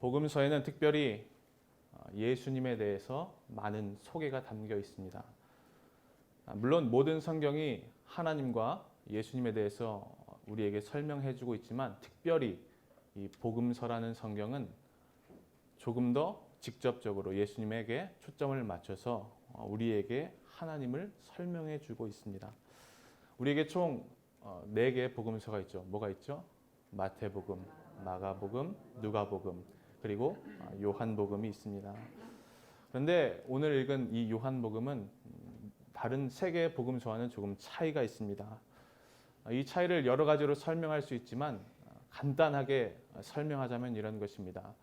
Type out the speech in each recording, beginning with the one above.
복음서에는 특별히 예수님에 대해서 많은 소개가 담겨 있습니다. 물론 모든 성경이 하나님과 예수님에 대해서 우리에게 설명해 주고 있지만 특별히 이 복음서라는 성경은 조금 더 직접적으로 예수님에게 초점을 맞춰서 우리에게 하나님을 설명해 주고 있습니다. 우리에게 총 4개의 복음서가 있죠. 뭐가 있죠? 마태복음, 마가복음, 누가복음, 그리고 요한복음이 있습니다. 그런데 오늘 읽은 이 요한복음은 다른 3개의 복음서와는 조금 차이가 있습니다. 이 차이를 여러 가지로 설명할 수 있지만 간단하게 설명하자면 이런 것입니다.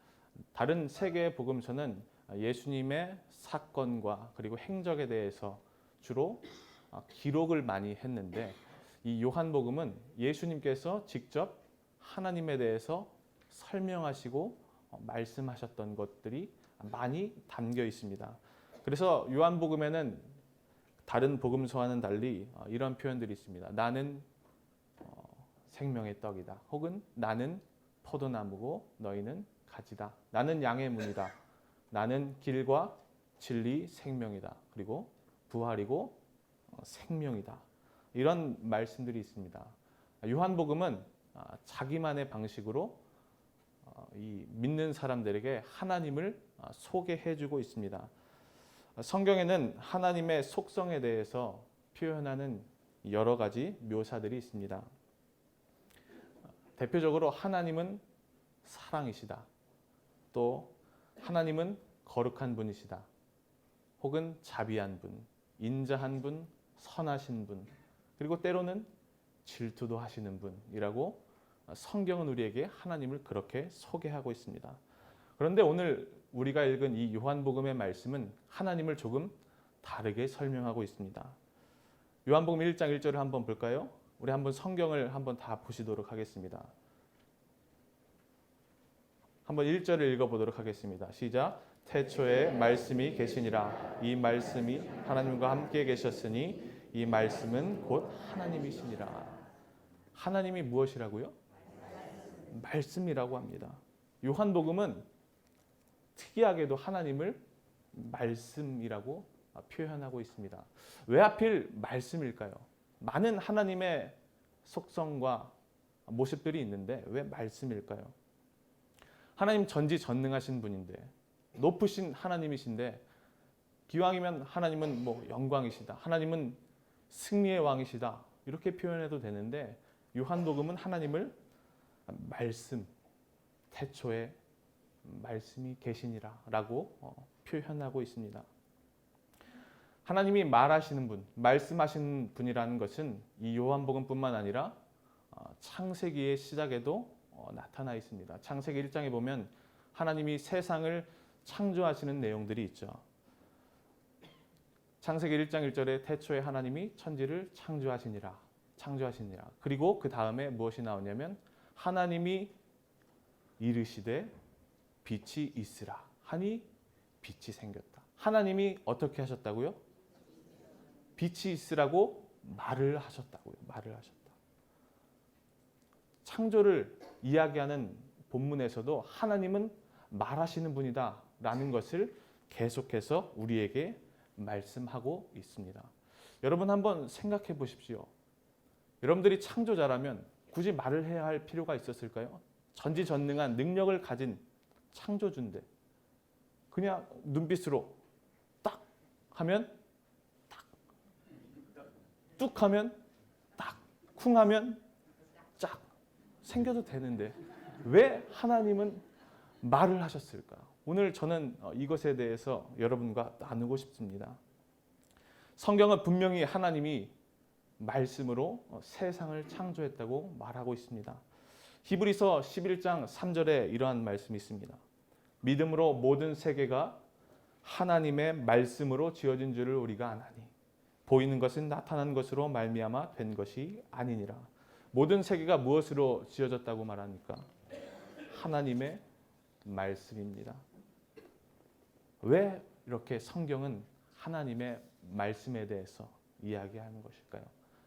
다른 3개의 복음서는 예수님의 사건과 그리고 행적에 대해서 주로 기록을 많이 했는데 이 요한복음은 예수님께서 직접 하나님에 대해서 설명하시고 말씀하셨던 것들이 많이 담겨 있습니다. 그래서 요한복음에는 다른 복음서와는 달리 이런 표현들이 있습니다. 나는 생명의 떡이다. 혹은 나는 포도나무고 너희는 가지다. 나는 양의 문이다. 나는 길과 진리 생명이다. 그리고 부활이고 생명이다. 이런 말씀들이 있습니다. 요한복음은 자기만의 방식으로 이 믿는 사람들에게 하나님을 소개해 주고 있습니다. 성경에는 하나님의 속성에 대해서 표현하는 여러 가지 묘사들이 있습니다. 대표적으로 하나님은 사랑이시다. 또 하나님은 거룩한 분이시다. 혹은 자비한 분, 인자한 분, 선하신 분, 그리고 때로는 질투도 하시는 분이라고 성경은 우리에게 하나님을 그렇게 소개하고 있습니다. 그런데 오늘 우리가 읽은 이 요한복음의 말씀은 하나님을 조금 다르게 설명하고 있습니다. 요한복음 1장 1절을 한번 볼까요? 우리 한번 성경을 한번 다 보시도록 하겠습니다. 한번 1절을 읽어보도록 하겠습니다. 시작. 태초에 말씀이 계시니라. 이 말씀이 하나님과 함께 계셨으니 이 말씀은 곧 하나님이시니라. 하나님이 무엇이라고요? 말씀이라고 합니다. 요한복음은 특이하게도 하나님을 말씀이라고 표현하고 있습니다. 왜 하필 말씀일까요? 많은 하나님의 속성과 모습들이 있는데 왜 말씀일까요? 하나님 전지전능하신 분인데 높으신 하나님이신데 기왕이면 하나님은 영광이시다. 하나님은 승리의 왕이시다. 이렇게 표현해도 되는데 요한복음은 하나님을 말씀, 태초에 말씀이 계시니라 라고 표현하고 있습니다. 하나님이 말하시는 분, 말씀하시는 분이라는 것은 이 요한복음뿐만 아니라 창세기의 시작에도 나타나 있습니다. 창세기 1장에 보면 하나님이 세상을 창조하시는 내용들이 있죠. 창세기 1장 1절에 태초에 하나님이 천지를 창조하시니라. 그리고 그 다음에 무엇이 나오냐면 하나님이 이르시되 빛이 있으라 하니 빛이 생겼다. 하나님이 어떻게 하셨다고요? 빛이 있으라고 말을 하셨다고요. 창조를 이야기하는 본문에서도 하나님은 말하시는 분이다 라는 것을 계속해서 우리에게 말씀하고 있습니다. 여러분 한번 생각해 보십시오. 여러분들이 창조자라면 굳이 말을 해야 할 필요가 있었을까요? 전지전능한 능력을 가진 창조주인데 그냥 눈빛으로 딱 하면 딱, 뚝 하면 딱, 쿵 하면 짝 생겨도 되는데 왜 하나님은 말을 하셨을까? 오늘 저는 이것에 대해서 여러분과 나누고 싶습니다. 성경은 분명히 하나님이 말씀으로 세상을 창조했다고 말하고 있습니다. 히브리서 11장 3절에 이러한 말씀이 있습니다. 믿음으로 모든 세계가 하나님의 말씀으로 지어진 줄을 우리가 아나니 보이는 것은 나타난 것으로 말미암아 된 것이 아니니라. 모든 세계가 무엇으로 지어졌다고 말합니까? 하나님의 말씀입니다. 왜 이렇게 성경은 하나님의 말씀에 대해서 이야기하는 것일까요?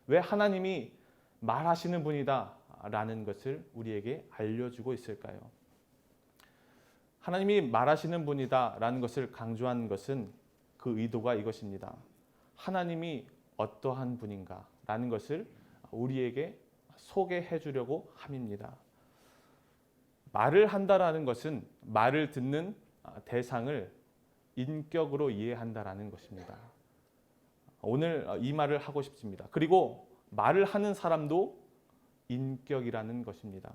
왜 하나님이 말하시는 분이다 라는 것을 우리에게 알려주고 있을까요? 하나님이 말하시는 분이다라는 것을 강조한 것은 그 의도가 이것입니다. 하나님이 어떠한 분인가라는 것을 우리에게 소개해 주려고 함입니다. 말을 한다라는 것은 말을 듣는 대상을 인격으로 이해한다라는 것입니다. 오늘 이 말을 하고 싶습니다. 그리고 말을 하는 사람도 인격이라는 것입니다.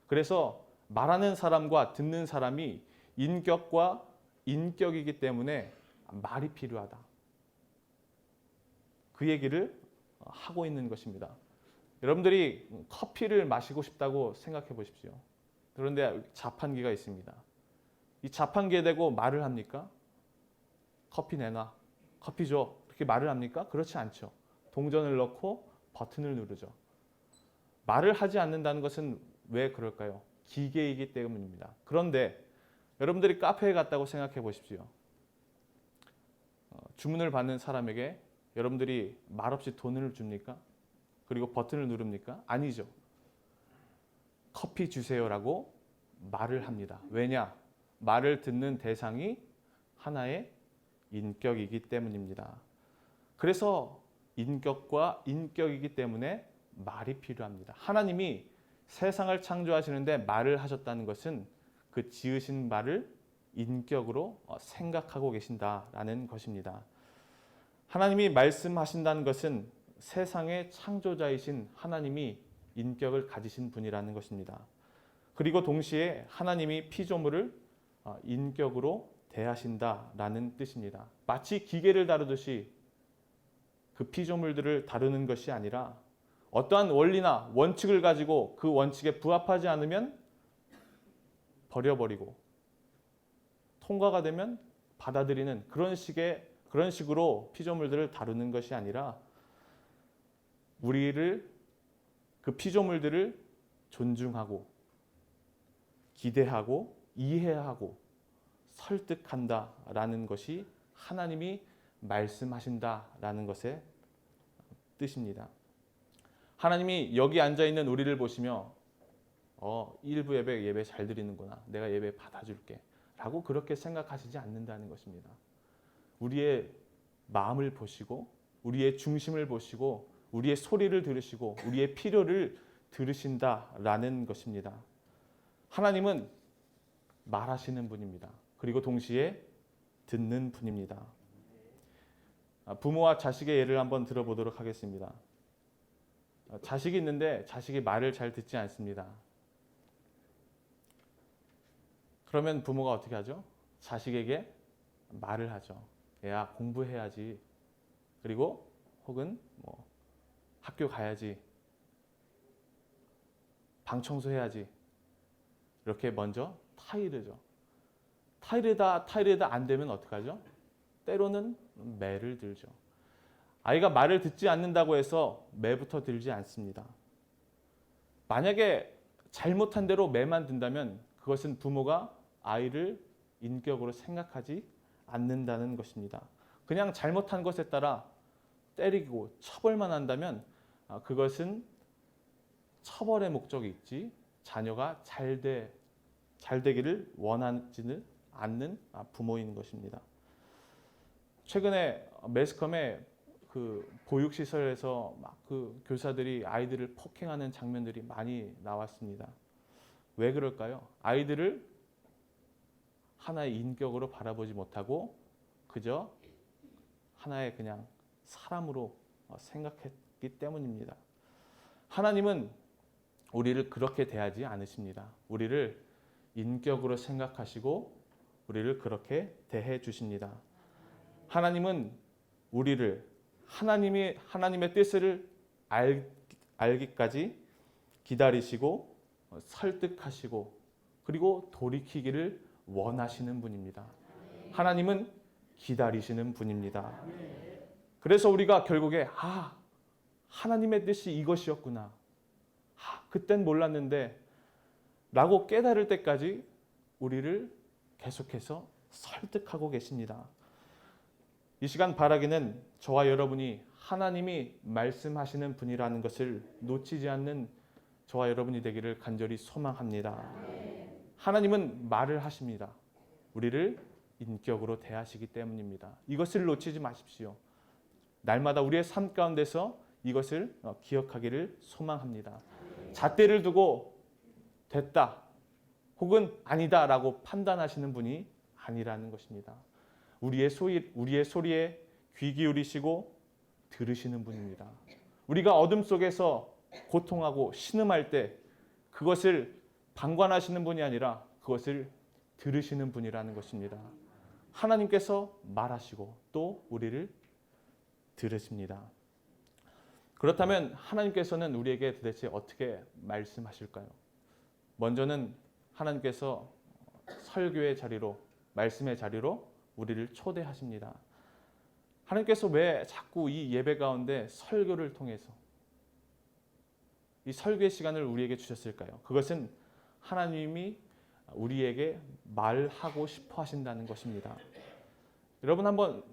그래서 말하는 사람과 듣는 사람이 인격과 인격이기 때문에 말이 필요하다. 그 얘기를 하고 있는 것입니다. 여러분들이 커피를 마시고 싶다고 생각해 보십시오. 그런데 자판기가 있습니다. 이 자판기에 대고 말을 합니까? 커피 내놔, 커피 줘, 그렇게 말을 합니까? 그렇지 않죠. 동전을 넣고 버튼을 누르죠. 말을 하지 않는다는 것은 왜 그럴까요? 기계이기 때문입니다. 그런데 여러분들이 카페에 갔다고 생각해 보십시오. 주문을 받는 사람에게 여러분들이 말없이 돈을 줍니까? 그리고 버튼을 누릅니까? 아니죠. 커피 주세요라고 말을 합니다. 왜냐? 말을 듣는 대상이 하나의 인격이기 때문입니다. 그래서 인격과 인격이기 때문에 말이 필요합니다. 하나님이 세상을 창조하시는데 말을 하셨다는 것은 그 지으신 말을 인격으로 생각하고 계신다라는 것입니다. 하나님이 말씀하신다는 것은 세상의 창조자이신 하나님이 인격을 가지신 분이라는 것입니다. 그리고 동시에 하나님이 피조물을 인격으로 대하신다라는 뜻입니다. 마치 기계를 다루듯이 그 피조물들을 다루는 것이 아니라 어떠한 원리나 원칙을 가지고 그 원칙에 부합하지 않으면 버려버리고 통과가 되면 받아들이는 그런 식으로 피조물들을 다루는 것이 아니라 우리를 그 피조물들을 존중하고 기대하고 이해하고 설득한다라는 것이 하나님이 말씀하신다라는 것의 뜻입니다. 하나님이 여기 앉아 있는 우리를 보시며 일부 예배 잘 드리는구나. 내가 예배 받아줄게. 라고 그렇게 생각하시지 않는다는 것입니다. 우리의 마음을 보시고 우리의 중심을 보시고 우리의 소리를 들으시고 우리의 필요를 들으신다라는 것입니다. 하나님은 말하시는 분입니다. 그리고 동시에 듣는 분입니다. 부모와 자식의 예를 한번 들어보도록 하겠습니다. 자식이 있는데 자식이 말을 잘 듣지 않습니다. 그러면 부모가 어떻게 하죠? 자식에게 말을 하죠. 야, 공부해야지. 그리고 혹은 학교 가야지. 방 청소해야지. 이렇게 먼저 타이르죠. 타이르다 안 되면 어떡하죠? 때로는 매를 들죠. 아이가 말을 듣지 않는다고 해서 매부터 들지 않습니다. 만약에 잘못한 대로 매만 든다면 그것은 부모가 아이를 인격으로 생각하지 않는다는 것입니다. 그냥 잘못한 것에 따라 때리고 처벌만 한다면 그것은 처벌의 목적이 있지 자녀가 잘 되기를 원하지는 않는 부모인 것입니다. 최근에 매스컴에 그 보육시설에서 막 그 교사들이 아이들을 폭행하는 장면들이 많이 나왔습니다. 왜 그럴까요? 아이들을 하나의 인격으로 바라보지 못하고 그저 하나의 그냥 사람으로 생각했기 때문입니다. 하나님은 우리를 그렇게 대하지 않으십니다. 우리를 인격으로 생각하시고 우리를 그렇게 대해 주십니다. 하나님은 우리를 하나님의 뜻을 알기까지 기다리시고 설득하시고 그리고 돌이키기를 원하시는 분입니다. 하나님은 기다리시는 분입니다. 그래서 우리가 결국에 하나님의 뜻이 이것이었구나. 그땐 몰랐는데 라고 깨달을 때까지 우리를 계속해서 설득하고 계십니다. 이 시간 바라기는 저와 여러분이 하나님이 말씀하시는 분이라는 것을 놓치지 않는 저와 여러분이 되기를 간절히 소망합니다. 하나님은 말을 하십니다. 우리를 인격으로 대하시기 때문입니다. 이것을 놓치지 마십시오. 날마다 우리의 삶 가운데서 이것을 기억하기를 소망합니다. 잣대를 두고 됐다 혹은 아니다라고 판단하시는 분이 아니라는 것입니다. 우리의 소리에 귀 기울이시고 들으시는 분입니다. 우리가 어둠 속에서 고통하고 신음할 때 그것을 방관하시는 분이 아니라 그것을 들으시는 분이라는 것입니다. 하나님께서 말하시고 또 우리를 들으십니다. 그렇다면 하나님께서는 우리에게 도대체 어떻게 말씀하실까요? 먼저는 하나님께서 설교의 자리로, 말씀의 자리로 우리를 초대하십니다. 하나님께서 왜 자꾸 이 예배 가운데 설교를 통해서 이 설교의 시간을 우리에게 주셨을까요? 그것은 하나님이 우리에게 말하고 싶어 하신다는 것입니다. 여러분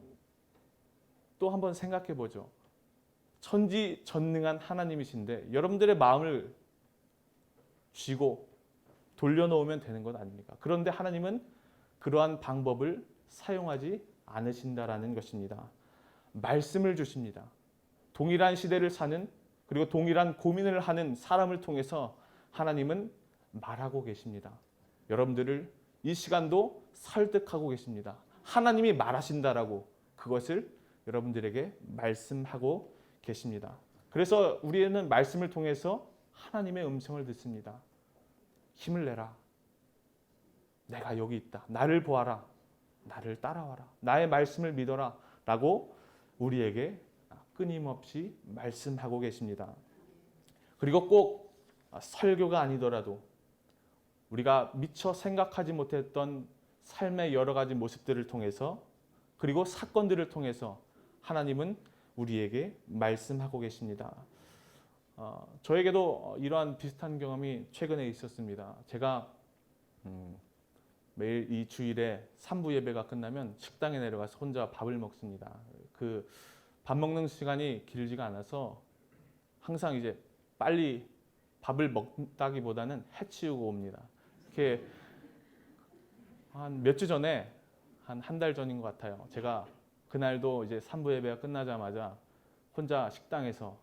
또 한번 생각해 보죠. 천지전능한 하나님이신데 여러분들의 마음을 쥐고 돌려놓으면 되는 것 아닙니까? 그런데 하나님은 그러한 방법을 사용하지 않으신다라는 것입니다. 말씀을 주십니다. 동일한 시대를 사는 그리고 동일한 고민을 하는 사람을 통해서 하나님은 말하고 계십니다. 여러분들을 이 시간도 설득하고 계십니다. 하나님이 말하신다라고 그것을 여러분들에게 말씀하고 계십니다. 그래서 우리는 말씀을 통해서 하나님의 음성을 듣습니다. 힘을 내라. 내가 여기 있다. 나를 보아라. 나를 따라와라. 나의 말씀을 믿어라. 라고 우리에게 끊임없이 말씀하고 계십니다. 그리고 꼭 설교가 아니더라도 우리가 미처 생각하지 못했던 삶의 여러 가지 모습들을 통해서 그리고 사건들을 통해서 하나님은 우리에게 말씀하고 계십니다. 저에게도 이러한 비슷한 경험이 최근에 있었습니다. 제가 매일 이 주일에 3부 예배가 끝나면 식당에 내려가서 혼자 밥을 먹습니다. 그 밥 먹는 시간이 길지가 않아서 항상 이제 빨리 밥을 먹다기보다는 해치우고 옵니다. 이렇게 한 몇 주 전에 한 달 전인 것 같아요. 제가 그날도 이제 3부 예배가 끝나자마자 혼자 식당에서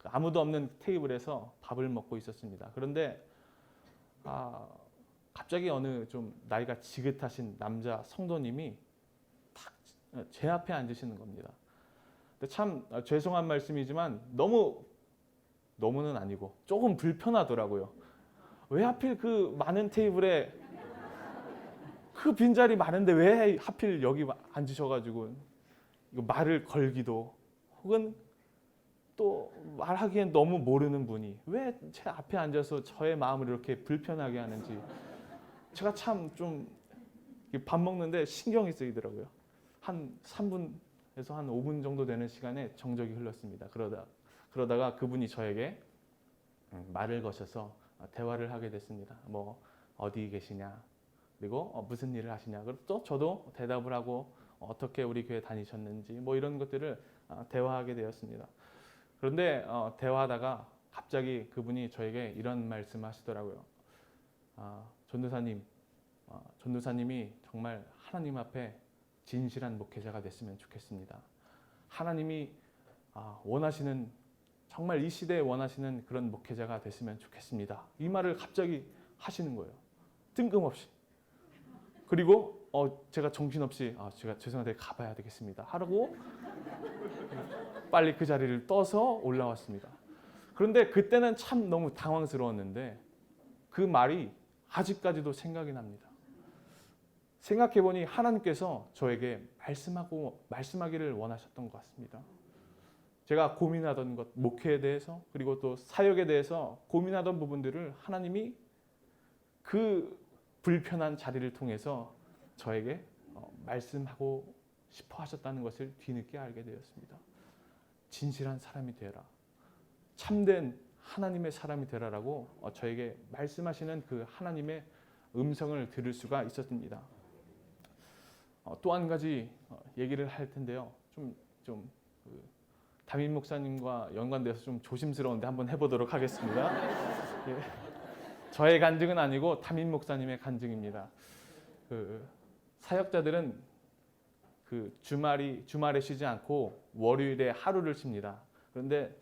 아무도 없는 테이블에서 밥을 먹고 있었습니다. 그런데 갑자기 어느 좀 나이가 지긋하신 남자 성도님이 딱 제 앞에 앉으시는 겁니다. 근데 참 죄송한 말씀이지만 너무는 아니고 조금 불편하더라고요. 왜 하필 그 많은 테이블에 그 빈자리 많은데 왜 하필 여기 앉으셔가지고 이거 말을 걸기도 혹은 또 말하기엔 너무 모르는 분이 왜 제 앞에 앉아서 저의 마음을 이렇게 불편하게 하는지 제가 참 좀 밥 먹는데 신경이 쓰이더라고요. 한 3분에서 한 5분 정도 되는 시간에 정적이 흘렀습니다. 그러다가 그분이 저에게 말을 거셔서 대화를 하게 됐습니다. 뭐 어디 계시냐 그리고 무슨 일을 하시냐 그리고 또 저도 대답을 하고 어떻게 우리 교회 다니셨는지 뭐 이런 것들을 대화하게 되었습니다. 그런데 대화하다가 갑자기 그분이 저에게 이런 말씀하시더라고요. 전도사님이 정말 하나님 앞에 진실한 목회자가 됐으면 좋겠습니다. 하나님이 원하시는 정말 이 시대에 원하시는 그런 목회자가 됐으면 좋겠습니다. 이 말을 갑자기 하시는 거예요. 뜬금없이. 그리고 제가 정신없이 제가 죄송한데 가봐야 되겠습니다. 하고 빨리 그 자리를 떠서 올라왔습니다. 그런데 그때는 참 너무 당황스러웠는데 그 말이 아직까지도 생각이 납니다. 생각해보니 하나님께서 저에게 말씀하기를 원하셨던 것 같습니다. 제가 고민하던 것, 목회에 대해서 그리고 또 사역에 대해서 고민하던 부분들을 하나님이 그 불편한 자리를 통해서 저에게 말씀하고 싶어 하셨다는 것을 뒤늦게 알게 되었습니다. 진실한 사람이 되라. 참된 하나님의 사람이 되라라고 저에게 말씀하시는 그 하나님의 음성을 들을 수가 있었습니다. 또 한 가지 얘기를 할 텐데요. 담임 목사님과 연관돼서 좀 조심스러운데 한번 해보도록 하겠습니다. 저의 간증은 아니고 담임 목사님의 간증입니다. 사역자들은 그 주말에 쉬지 않고 월요일에 하루를 쉽니다. 그런데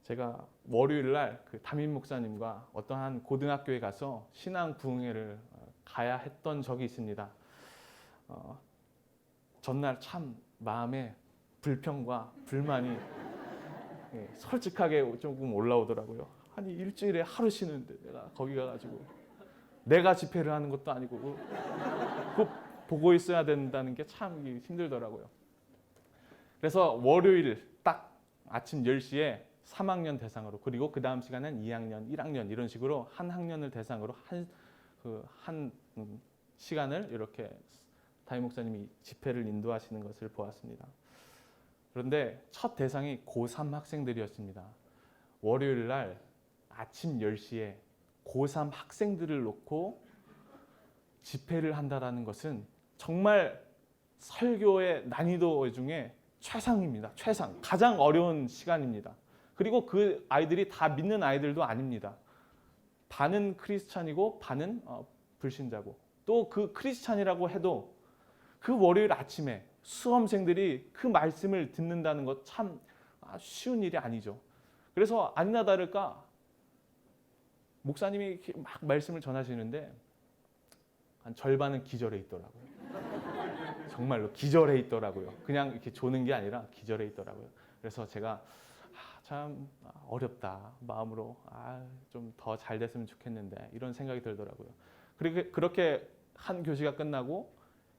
제가 월요일 날 그 담임 목사님과 어떤 한 고등학교에 가서 신앙 부흥회를 가야 했던 적이 있습니다. 전날 참 마음에 불평과 불만이 솔직하게 조금 올라오더라고요. 아니 일주일에 하루 쉬는데 내가 거기 가가지고 내가 집회를 하는 것도 아니고 꼭 보고 있어야 된다는 게 참 힘들더라고요. 그래서 월요일 딱 아침 10시에 3학년 대상으로, 그리고 그 다음 시간은 2학년, 1학년 이런 식으로 한 학년을 대상으로 한 시간을 이렇게 담임 목사님이 집회를 인도하시는 것을 보았습니다. 그런데 첫 대상이 고3 학생들이었습니다. 월요일 날 아침 10시에 고3 학생들을 놓고 집회를 한다는 것은 정말 설교의 난이도 중에 최상입니다. 최상. 가장 어려운 시간입니다. 그리고 그 아이들이 다 믿는 아이들도 아닙니다. 반은 크리스찬이고 반은 불신자고, 또 그 크리스찬이라고 해도 그 월요일 아침에 수험생들이 그 말씀을 듣는다는 것 참 쉬운 일이 아니죠. 그래서 아니나 다를까 목사님이 막 말씀을 전하시는데 한 절반은 기절해 있더라고요. 정말로 기절해 있더라고요. 그냥 이렇게 조는 게 아니라 기절해 있더라고요. 그래서 제가 참 어렵다 마음으로 좀 더 잘 됐으면 좋겠는데 이런 생각이 들더라고요. 그렇게 한 교시가 끝나고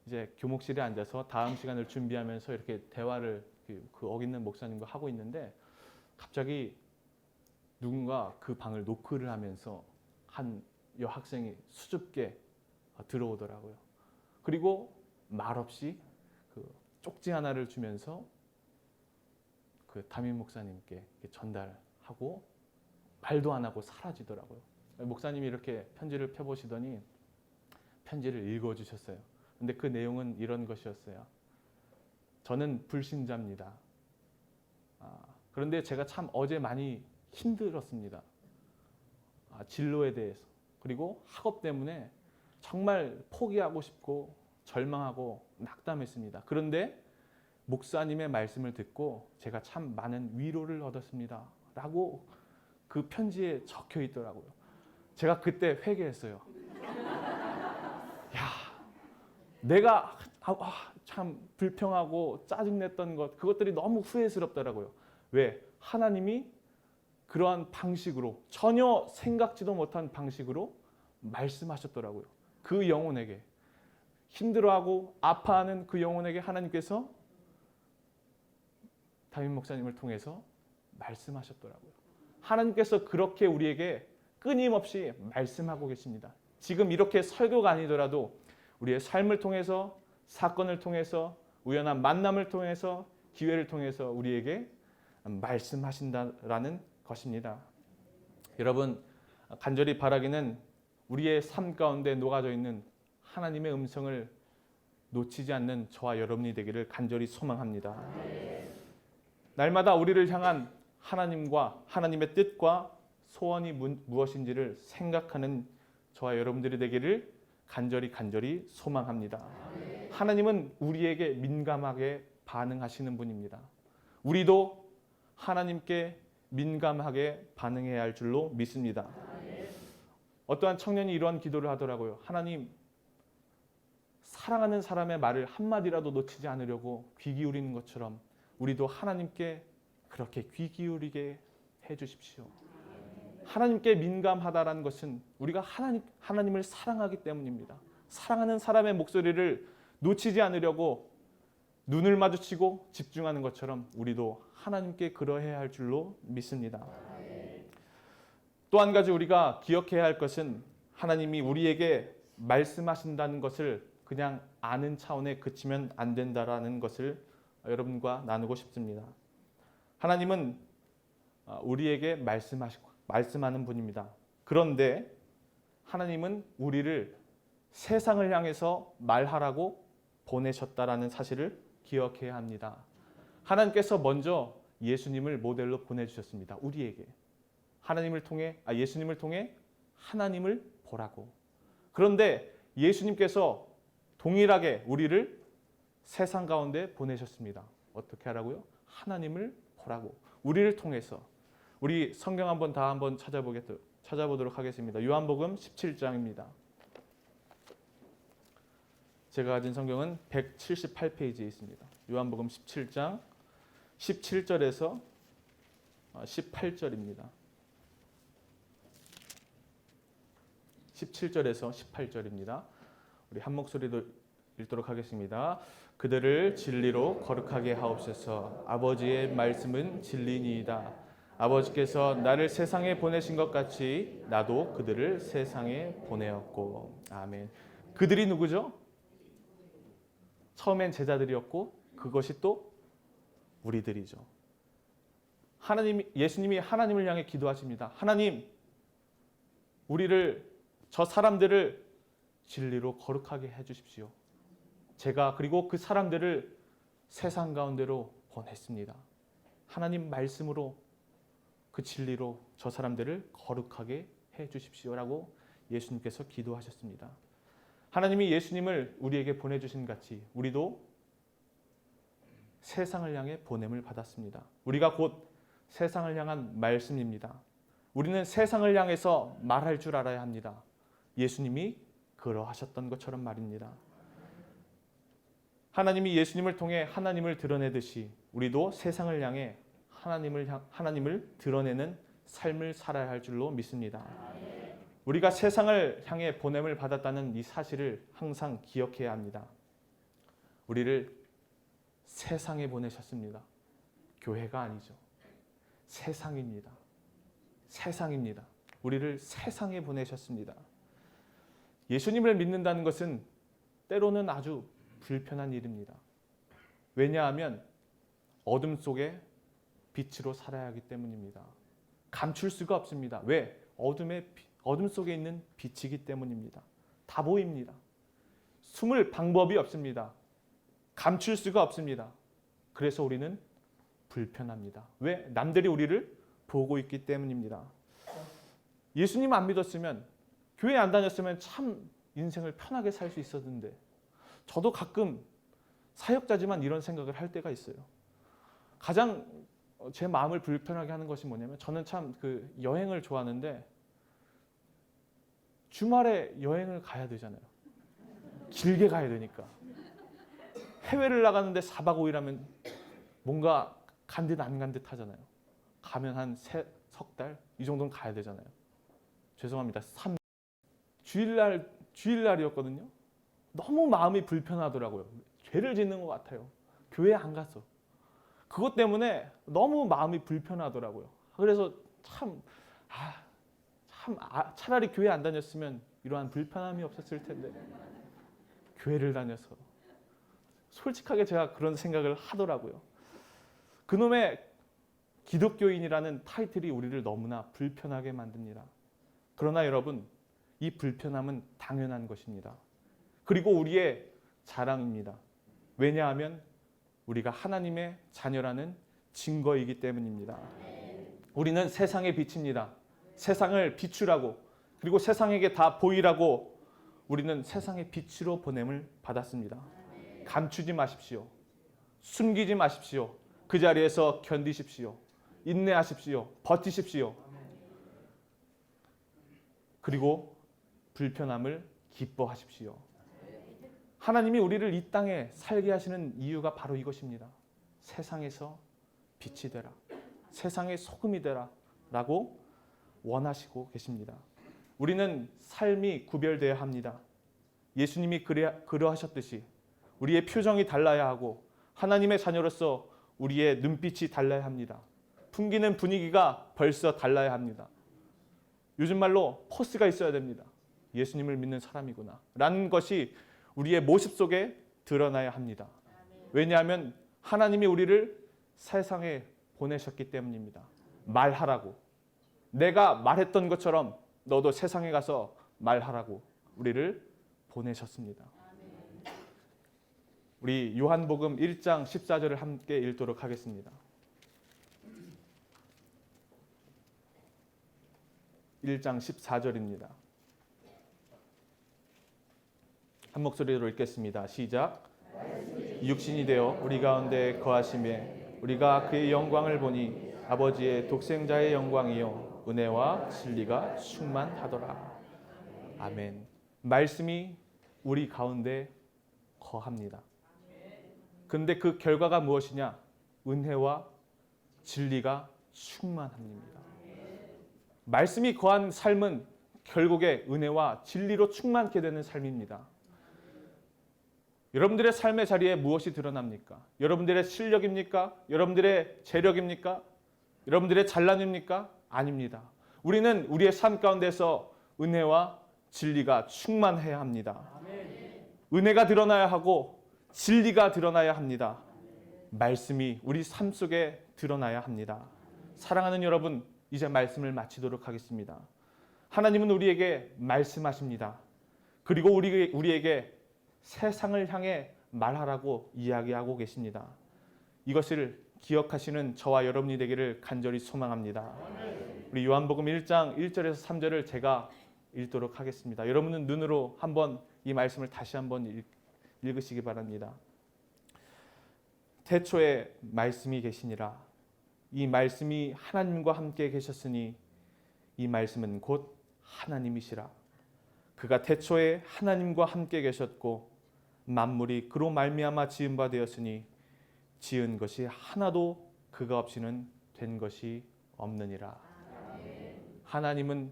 이제 교목실에 앉아서 다음 시간을 준비하면서 이렇게 대화를 그 어깃는 목사님과 하고 있는데 갑자기 누군가 그 방을 노크를 하면서 한 여학생이 수줍게 들어오더라고요. 그리고 말없이 그 쪽지 하나를 주면서 그 담임 목사님께 전달하고 말도 안 하고 사라지더라고요. 목사님이 이렇게 편지를 펴보시더니 편지를 읽어주셨어요. 근데 그 내용은 이런 것이었어요. 저는 불신자입니다. 그런데 제가 참 어제 많이 힘들었습니다. 진로에 대해서, 그리고 학업 때문에 정말 포기하고 싶고 절망하고 낙담했습니다. 그런데 목사님의 말씀을 듣고 제가 참 많은 위로를 얻었습니다. 라고 그 편지에 적혀 있더라고요. 제가 그때 회개했어요. 내가 참 불평하고 짜증냈던 그것들이 너무 후회스럽더라고요. 왜? 하나님이 그러한 방식으로, 전혀 생각지도 못한 방식으로 말씀하셨더라고요. 그 영혼에게, 힘들어하고 아파하는 그 영혼에게 하나님께서 담임 목사님을 통해서 말씀하셨더라고요. 하나님께서 그렇게 우리에게 끊임없이 말씀하고 계십니다. 지금 이렇게 설교가 아니더라도 우리의 삶을 통해서, 사건을 통해서, 우연한 만남을 통해서, 기회를 통해서 우리에게 말씀하신다라는 것입니다. 여러분, 간절히 바라기는 우리의 삶 가운데 녹아져 있는 하나님의 음성을 놓치지 않는 저와 여러분이 되기를 간절히 소망합니다. 날마다 우리를 향한 하나님과 하나님의 뜻과 소원이 무엇인지를 생각하는 저와 여러분들이 되기를 간절히 소망합니다. 하나님은 우리에게 민감하게 반응하시는 분입니다. 우리도 하나님께 민감하게 반응해야 할 줄로 믿습니다. 어떠한 청년이 이러한 기도를 하더라고요. 하나님, 사랑하는 사람의 말을 한마디라도 놓치지 않으려고 귀 기울이는 것처럼 우리도 하나님께 그렇게 귀 기울이게 해주십시오. 하나님께 민감하다라는 것은 우리가 하나님을 사랑하기 때문입니다. 사랑하는 사람의 목소리를 놓치지 않으려고 눈을 마주치고 집중하는 것처럼 우리도 하나님께 그러해야 할 줄로 믿습니다. 또 한 가지 우리가 기억해야 할 것은 하나님이 우리에게 말씀하신다는 것을 그냥 아는 차원에 그치면 안 된다라는 것을 여러분과 나누고 싶습니다. 하나님은 우리에게 말씀하는 분입니다. 그런데 하나님은 우리를 세상을 향해서 말하라고 보내셨다라는 사실을 기억해야 합니다. 하나님께서 먼저 예수님을 모델로 보내주셨습니다. 우리에게. 예수님을 통해 하나님을 보라고. 그런데 예수님께서 동일하게 우리를 세상 가운데 보내셨습니다. 어떻게 하라고요? 하나님을 보라고. 우리를 통해서. 우리 성경 한번 찾아보도록 하겠습니다. 요한복음 17장입니다. 제가 가진 성경은 178페이지에 있습니다. 요한복음 17장 17절에서 18절입니다. 17절에서 18절입니다. 우리 한 목소리로 읽도록 하겠습니다. 그들을 진리로 거룩하게 하옵소서. 아버지의 말씀은 진리니이다. 아버지께서 나를 세상에 보내신 것 같이 나도 그들을 세상에 보내었고. 아멘. 그들이 누구죠? 처음엔 제자들이었고 그것이 또 우리들이죠. 예수님이 하나님을 향해 기도하십니다. 하나님, 저 사람들을 진리로 거룩하게 해주십시오. 제가 그리고 그 사람들을 세상 가운데로 보냈습니다. 하나님 말씀으로 그 진리로 저 사람들을 거룩하게 해주십시오라고 예수님께서 기도하셨습니다. 하나님이 예수님을 우리에게 보내주신 같이 우리도 세상을 향해 보냄을 받았습니다. 우리가 곧 세상을 향한 말씀입니다. 우리는 세상을 향해서 말할 줄 알아야 합니다. 예수님이 그러하셨던 것처럼 말입니다. 하나님이 예수님을 통해 하나님을 드러내듯이 우리도 세상을 향해 하나님을 드러내는 삶을 살아야 할 줄로 믿습니다. 우리가 세상을 향해 보냄을 받았다는 이 사실을 항상 기억해야 합니다. 우리를 세상에 보내셨습니다. 교회가 아니죠. 세상입니다. 세상입니다. 우리를 세상에 보내셨습니다. 예수님을 믿는다는 것은 때로는 아주 불편한 일입니다. 왜냐하면 어둠 속에 빛으로 살아야 하기 때문입니다. 감출 수가 없습니다. 왜? 어둠 속에 있는 빛이기 때문입니다. 다 보입니다. 숨을 방법이 없습니다. 감출 수가 없습니다. 그래서 우리는 불편합니다. 왜? 남들이 우리를 보고 있기 때문입니다. 예수님 안 믿었으면, 교회 안 다녔으면 참 인생을 편하게 살 수 있었는데, 저도 가끔 사역자지만 이런 생각을 할 때가 있어요. 가장 제 마음을 불편하게 하는 것이 뭐냐면, 저는 참 여행을 좋아하는데 주말에 여행을 가야 되잖아요. 길게 가야 되니까. 해외를 나가는데 4박 5일 하면 뭔가 간 듯 안 간 듯 하잖아요. 가면 한 석 달? 이 정도는 가야 되잖아요. 죄송합니다. 주일날이었거든요. 너무 마음이 불편하더라고요. 죄를 짓는 것 같아요. 교회 안 가서. 그것 때문에 너무 마음이 불편하더라고요. 그래서 차라리 교회 안 다녔으면 이러한 불편함이 없었을 텐데 교회를 다녀서 솔직하게 제가 그런 생각을 하더라고요. 그놈의 기독교인이라는 타이틀이 우리를 너무나 불편하게 만듭니다. 그러나 여러분, 이 불편함은 당연한 것입니다. 그리고 우리의 자랑입니다. 왜냐하면 우리가 하나님의 자녀라는 증거이기 때문입니다. 우리는 세상의 빛입니다. 세상을 비추라고, 그리고 세상에게 다 보이라고 우리는 세상의 빛으로 보냄을 받았습니다. 감추지 마십시오. 숨기지 마십시오. 그 자리에서 견디십시오. 인내하십시오. 버티십시오. 그리고 불편함을 기뻐하십시오. 하나님이 우리를 이 땅에 살게 하시는 이유가 바로 이것입니다. 세상에서 빛이 되라. 세상의 소금이 되라. 라고 원하시고 계십니다. 우리는 삶이 구별되어야 합니다. 예수님이 그러하셨듯이 우리의 표정이 달라야 하고 하나님의 자녀로서 우리의 눈빛이 달라야 합니다. 풍기는 분위기가 벌써 달라야 합니다. 요즘 말로 포스가 있어야 됩니다. 예수님을 믿는 사람이구나 라는 것이 우리의 모습 속에 드러나야 합니다. 왜냐하면 하나님이 우리를 세상에 보내셨기 때문입니다. 말하라고. 내가 말했던 것처럼 너도 세상에 가서 말하라고 우리를 보내셨습니다. 우리 요한복음 1장 14절을 함께 읽도록 하겠습니다. 1장 14절입니다. 한 목소리로 읽겠습니다. 시작. 육신이 되어 우리 가운데 거하심에 우리가 그의 영광을 보니 아버지의 독생자의 영광이요 은혜와 진리가 충만하더라. 아멘. 말씀이 우리 가운데 거합니다. 근데 그 결과가 무엇이냐? 은혜와 진리가 충만합니다. 말씀이 거한 삶은 결국에 은혜와 진리로 충만케 되는 삶입니다. 여러분들의 삶의 자리에 무엇이 드러납니까? 여러분들의 실력입니까? 여러분들의 재력입니까? 여러분들의 잘남입니까? 아닙니다. 우리는 우리의 삶 가운데서 은혜와 진리가 충만해야 합니다. 은혜가 드러나야 하고 진리가 드러나야 합니다. 말씀이 우리 삶 속에 드러나야 합니다. 사랑하는 여러분, 이제 말씀을 마치도록 하겠습니다. 하나님은 우리에게 말씀하십니다. 그리고 우리에게 세상을 향해 말하라고 이야기하고 계십니다. 이것을 기억하시는 저와 여러분이 되기를 간절히 소망합니다. 우리 요한복음 1장 1절에서 3절을 제가 읽도록 하겠습니다. 여러분은 눈으로 한번 이 말씀을 다시 한번 읽으시기 바랍니다. 태초에 말씀이 계시니라. 이 말씀이 하나님과 함께 계셨으니 이 말씀은 곧 하나님이시라. 그가 태초에 하나님과 함께 계셨고 만물이 그로 말미암아 지은 바 되었으니 지은 것이 하나도 그가 없이는 된 것이 없느니라. 하나님은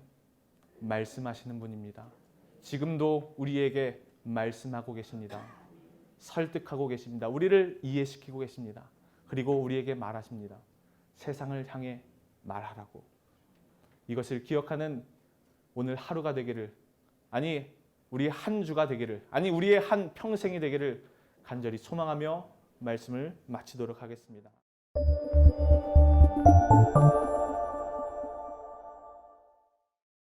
말씀하시는 분입니다. 지금도 우리에게 말씀하고 계십니다. 설득하고 계십니다. 우리를 이해시키고 계십니다. 그리고 우리에게 말하십니다. 세상을 향해 말하라고. 이것을 기억하는 오늘 하루가 되기를, 아니 우리의 한 주가 되기를, 아니 우리의 한 평생이 되기를 간절히 소망하며 말씀을 마치도록 하겠습니다.